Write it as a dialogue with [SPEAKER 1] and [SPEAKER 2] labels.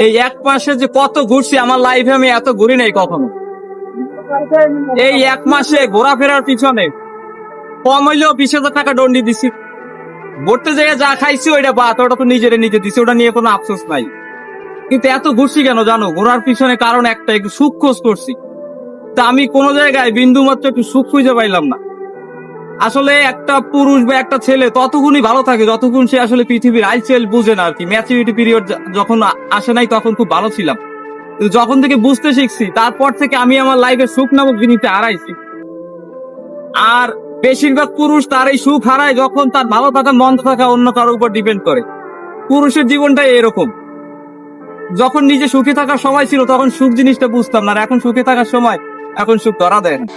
[SPEAKER 1] এই এক মাসে যে কত ঘুরছি, আমার লাইফে আমি এত ঘুরি নাই কখনো। এই এক মাসে ঘোরাফেরার পিছনে কম হইলেও 20,000 টাকা দণ্ডি দিছি। ঘুরতে যেয়ে যা খাইছি ওইটা বাদ, ওটা তো নিজেরে নিজে দিছি, ওটা নিয়ে কোনো আফসোস নাই। কিন্তু এত ঘুরছি কেন জানো? ঘোরার পিছনে কারণ একটা, একটু সুখ খোঁজ করছি। তা আমি কোন জায়গায় বিন্দু মাত্র একটু সুখ খুঁজে পাইলাম না। আসলে একটা পুরুষ বা একটা ছেলে ততক্ষণই ভালো থাকে যতক্ষণ সে আসলে পৃথিবীর আইসেল বুঝে না আর কি। ম্যাচুরিটি পিরিয়ড যখন আসে নাই তখন খুব ভালো ছিলাম, কিন্তু যখন থেকে বুঝতে শিখছি তারপর থেকে আমি আমার লাইফে সুখ নামক জিনিসটা হারাইছি। আর বেশিরভাগ পুরুষ তার এই সুখ হারায় যখন তার ভালো থাকা মন্দ থাকা অন্য কারোর উপর ডিপেন্ড করে। পুরুষের জীবনটাই এরকম। যখন নিজে সুখে থাকার সময় ছিল তখন সুখ জিনিসটা বুঝতাম না, আর এখন সুখে থাকার সময় এখন সুখ ধরা দেয় না।